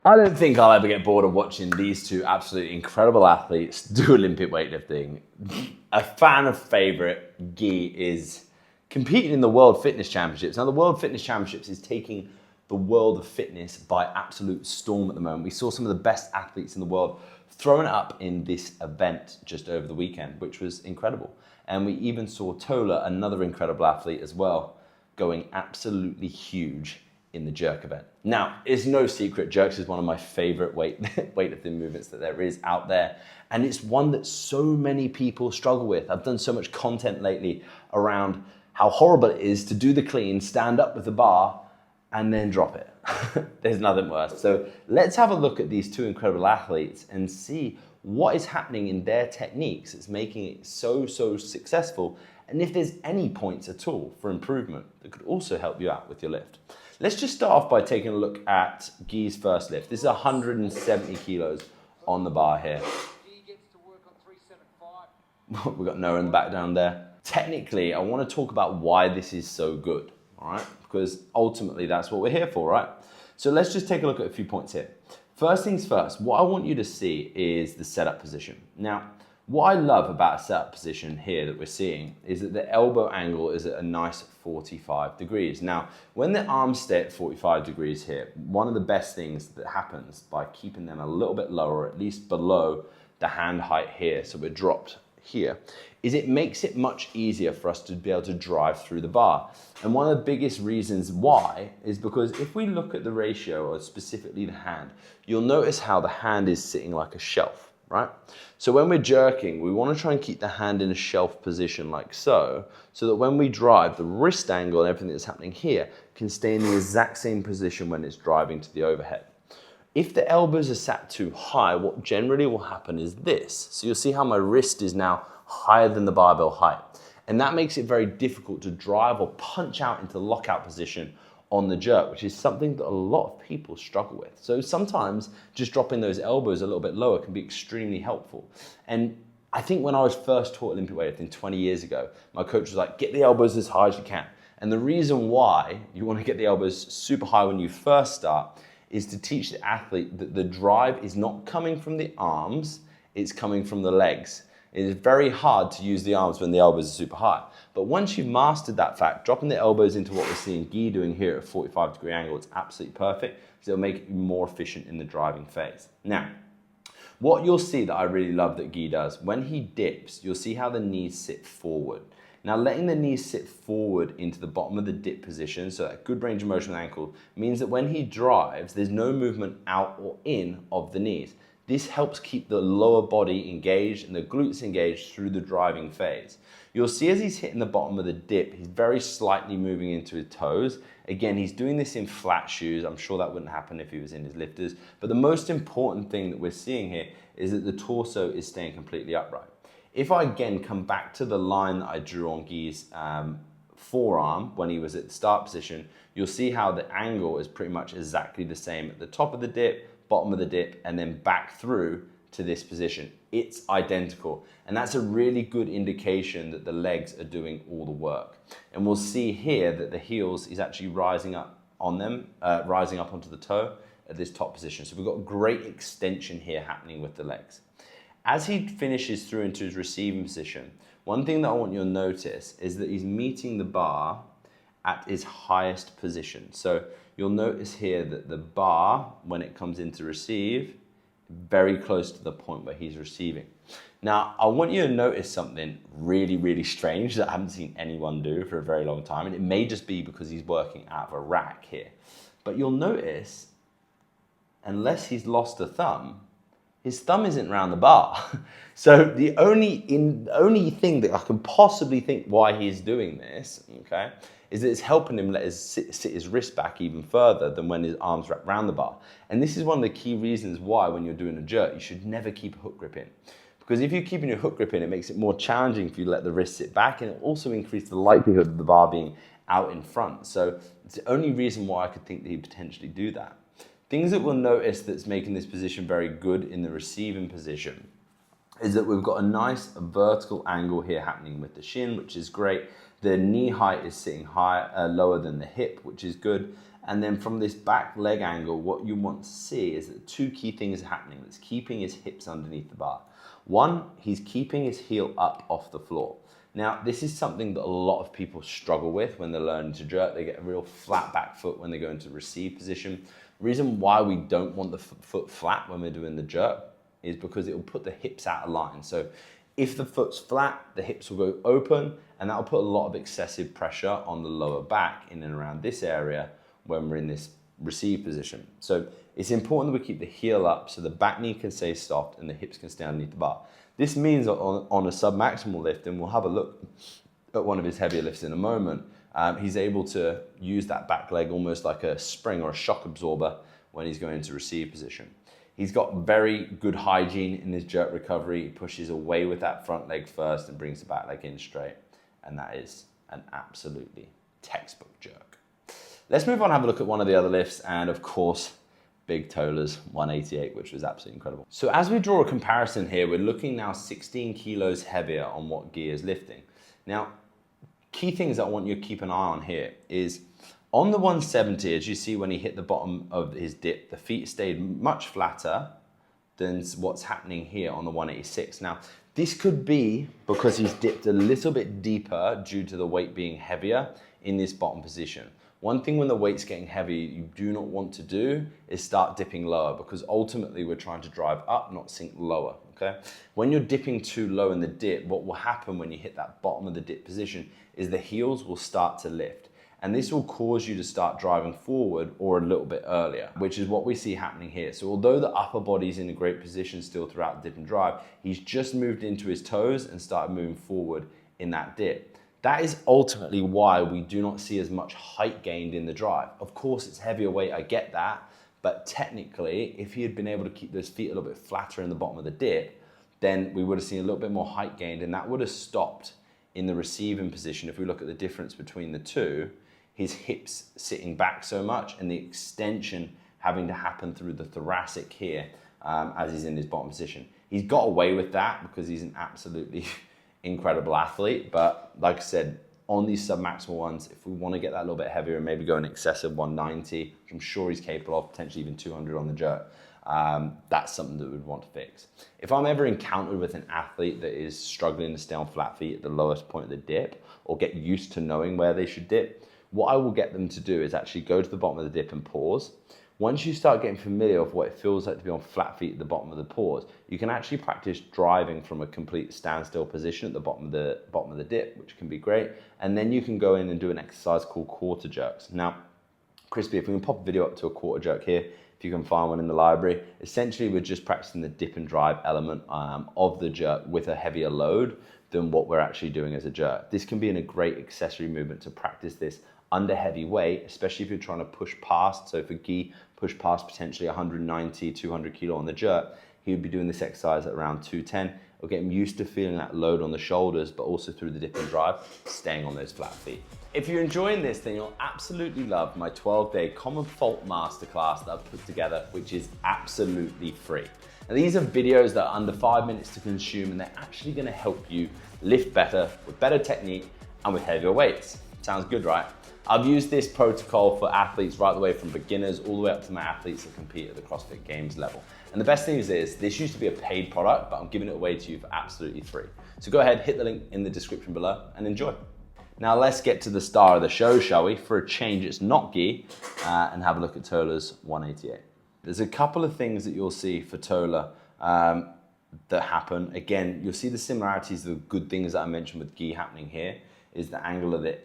I don't think I'll ever get bored of watching these two absolutely incredible athletes do Olympic weightlifting. A fan of favorite, Guy, is competing in the World Fitness Championships. Now, the World Fitness Championships is taking the world of fitness by absolute storm at the moment. We saw some of the best athletes in the world throwing it up in this event just over the weekend, which was incredible. And we even saw Tola, another incredible athlete as well, going absolutely huge in the jerk event. Now, it's no secret, jerks is one of my favorite weightlifting movements that there is out there. And it's one that so many people struggle with. I've done so much content lately around how horrible it is to do the clean, stand up with the bar, and then drop it. There's nothing worse. So let's have a look at these two incredible athletes and see what is happening in their techniques that's making it so successful, and if there's any points at all for improvement that could also help you out with your lift. Let's just start off by taking a look at Guy's first lift. This is 170 kilos on the bar here. We've got Noah in the back down there. Technically, I want to talk about why this is so good, all right? Because ultimately that's what we're here for, right? So let's just take a look at a few points here. First things first, what I want you to see is the setup position. Now, what I love about a setup position here that we're seeing is that the elbow angle is at a nice 45 degrees. Now, when the arms stay at 45 degrees here, one of the best things that happens by keeping them a little bit lower, at least below the hand height here, so we're dropped here, is it makes it much easier for us to be able to drive through the bar. And one of the biggest reasons why is because if we look at the ratio, or specifically the hand, you'll notice how the hand is sitting like a shelf, right? So when we're jerking, we want to try and keep the hand in a shelf position like so that when we drive, the wrist angle and everything that's happening here can stay in the exact same position when it's driving to the overhead. If the elbows are sat too high, what generally will happen is this. So you'll see how my wrist is now higher than the barbell height. And that makes it very difficult to drive or punch out into the lockout position on the jerk, which is something that a lot of people struggle with. So sometimes just dropping those elbows a little bit lower can be extremely helpful. And I think when I was first taught Olympic weightlifting 20 years ago, my coach was like, get the elbows as high as you can. And the reason why you want to get the elbows super high when you first start is to teach the athlete that the drive is not coming from the arms, it's coming from the legs. It is very hard to use the arms when the elbows are super high. But once you've mastered that fact, dropping the elbows into what we're seeing Guy doing here at a 45-degree angle, it's absolutely perfect because it'll make you more efficient in the driving phase. Now, what you'll see that I really love that Guy does, when he dips, you'll see how the knees sit forward. Now, letting the knees sit forward into the bottom of the dip position, so that good range of motion with the ankle, means that when he drives, there's no movement out or in of the knees. This helps keep the lower body engaged and the glutes engaged through the driving phase. You'll see as he's hitting the bottom of the dip, he's very slightly moving into his toes. Again, he's doing this in flat shoes. I'm sure that wouldn't happen if he was in his lifters. But the most important thing that we're seeing here is that the torso is staying completely upright. If I again come back to the line that I drew on Guy's forearm when he was at the start position, you'll see how the angle is pretty much exactly the same at the top of the dip, bottom of the dip, and then back through to this position. It's identical. And that's a really good indication that the legs are doing all the work. And we'll see here that the heels is actually rising up on them, rising up onto the toe at this top position. So we've got great extension here happening with the legs. As he finishes through into his receiving position, one thing that I want you to notice is that he's meeting the bar at his highest position. So you'll notice here that the bar, when it comes in to receive, very close to the point where he's receiving. Now, I want you to notice something really strange that I haven't seen anyone do for a very long time, and it may just be because he's working out of a rack here. But you'll notice, unless he's lost a thumb, his thumb isn't around the bar. So the only thing that I can possibly think why he's doing this, okay, is that it's helping him sit his wrist back even further than when his arms wrap around the bar. And this is one of the key reasons why when you're doing a jerk, you should never keep a hook grip in. Because if you're keeping your hook grip in, it makes it more challenging for you to let the wrist sit back, and it also increases the likelihood of the bar being out in front. So it's the only reason why I could think that he'd potentially do that. Things that we'll notice that's making this position very good in the receiving position is that we've got a nice vertical angle here happening with the shin, which is great. The knee height is sitting lower than the hip, which is good. And then from this back leg angle, what you want to see is that two key things are happening. That's keeping his hips underneath the bar. One, he's keeping his heel up off the floor. Now, this is something that a lot of people struggle with when they're learning to jerk. They get a real flat back foot when they go into receive position. The reason why we don't want the foot flat when we're doing the jerk is because it will put the hips out of line. So if the foot's flat, the hips will go open, and that'll put a lot of excessive pressure on the lower back in and around this area when we're in this receive position. So it's important that we keep the heel up so the back knee can stay soft and the hips can stay underneath the bar. This means that on a sub-maximal lift, and we'll have a look at one of his heavier lifts in a moment, he's able to use that back leg almost like a spring or a shock absorber when he's going into receive position. He's got very good hygiene in his jerk recovery. He pushes away with that front leg first and brings the back leg in straight. And that is an absolutely textbook jerk. Let's move on and have a look at one of the other lifts. And of course, Big Tola's 188, which was absolutely incredible. So as we draw a comparison here, we're looking now 16 kilos heavier on what Guy is lifting. Now, key things that I want you to keep an eye on here is on the 170, as you see when he hit the bottom of his dip, the feet stayed much flatter than what's happening here on the 186. Now, this could be because he's dipped a little bit deeper due to the weight being heavier in this bottom position. One thing when the weight's getting heavy, you do not want to do is start dipping lower, because ultimately we're trying to drive up, not sink lower, okay? When you're dipping too low in the dip, what will happen when you hit that bottom of the dip position is the heels will start to lift. And this will cause you to start driving forward or a little bit earlier, which is what we see happening here. So although the upper body's in a great position still throughout the dip and drive, he's just moved into his toes and started moving forward in that dip. That is ultimately why we do not see as much height gained in the drive. Of course, it's heavier weight, I get that, but technically, if he had been able to keep those feet a little bit flatter in the bottom of the dip, then we would have seen a little bit more height gained, and that would have stopped in the receiving position. If we look at the difference between the two, his hips sitting back so much and the extension having to happen through the thoracic here as he's in his bottom position. He's got away with that because he's an absolutely incredible athlete, but like I said, on these sub-maximal ones, if we want to get that a little bit heavier and maybe go in excess of 190, which I'm sure he's capable of, potentially even 200 on the jerk, that's something that we'd want to fix. If I'm ever encountered with an athlete that is struggling to stay on flat feet at the lowest point of the dip, or get used to knowing where they should dip, what I will get them to do is actually go to the bottom of the dip and pause. Once you start getting familiar with what it feels like to be on flat feet at the bottom of the pause, you can actually practice driving from a complete standstill position at the bottom of the dip, which can be great. And then you can go in and do an exercise called quarter jerks. Now, Crispy, if we can pop a video up to a quarter jerk here, if you can find one in the library, essentially we're just practicing the dip and drive element of the jerk with a heavier load than what we're actually doing as a jerk. This can be a great accessory movement to practice this under heavy weight, especially if you're trying to push past. So for Guy, push past potentially 190, 200 kilo on the jerk, he would be doing this exercise at around 210. It'll get him used to feeling that load on the shoulders, but also through the dip and drive, staying on those flat feet. If you're enjoying this, then you'll absolutely love my 12-day Common Fault Masterclass that I've put together, which is absolutely free. Now, these are videos that are under 5 minutes to consume, and they're actually gonna help you lift better, with better technique, and with heavier weights. Sounds good, right? I've used this protocol for athletes right the way from beginners all the way up to my athletes that compete at the CrossFit Games level. And the best news is this used to be a paid product, but I'm giving it away to you for absolutely free. So go ahead, hit the link in the description below and enjoy. Now let's get to the star of the show, shall we? For a change, it's not Guy, and have a look at Tola's 188. There's a couple of things that you'll see for Tola that happen. Again, you'll see the similarities, the good things that I mentioned with Guy happening here. Is the angle of the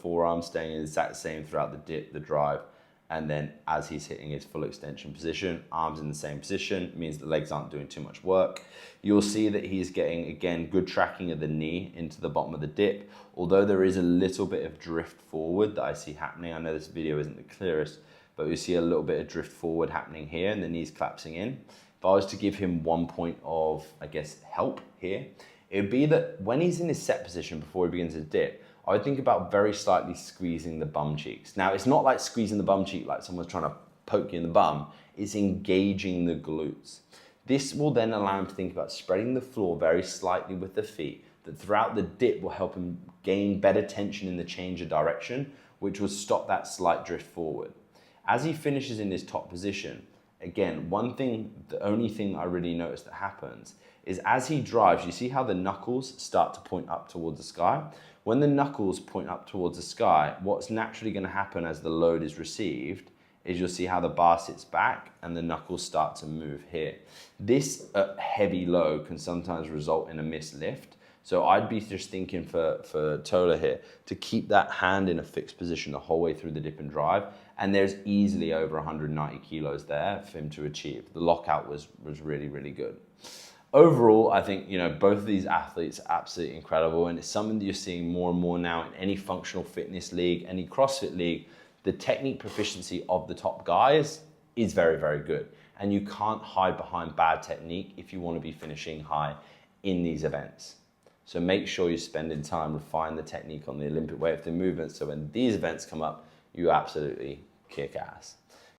forearm staying in the exact same throughout the dip, the drive, and then as he's hitting his full extension position, arms in the same position, means the legs aren't doing too much work. You'll see that he's getting, again, good tracking of the knee into the bottom of the dip, although there is a little bit of drift forward that I see happening. I know this video isn't the clearest, but we see a little bit of drift forward happening here and the knees collapsing in. If I was to give him 1 point of, I guess, help here, it would be that when he's in his set position before he begins to dip, I would think about very slightly squeezing the bum cheeks. Now, it's not like squeezing the bum cheek like someone's trying to poke you in the bum. It's engaging the glutes. This will then allow him to think about spreading the floor very slightly with the feet, that throughout the dip will help him gain better tension in the change of direction, which will stop that slight drift forward. As he finishes in this top position, again, the only thing I really noticed that happens is as he drives, you see how the knuckles start to point up towards the sky? When the knuckles point up towards the sky, what's naturally going to happen as the load is received is you'll see how the bar sits back and the knuckles start to move here. This heavy load can sometimes result in a missed lift. So I'd be just thinking for Tola here to keep that hand in a fixed position the whole way through the dip and drive. And there's easily over 190 kilos there for him to achieve. The lockout was really, really good. Overall, I think, you know, both of these athletes are absolutely incredible, and it's something that you're seeing more and more now in any functional fitness league, any CrossFit league. The technique proficiency of the top guys is very, very good. And you can't hide behind bad technique if you want to be finishing high in these events. So make sure you're spending time refining the technique on the Olympic weightlifting movement, so when these events come up, you absolutely kick ass.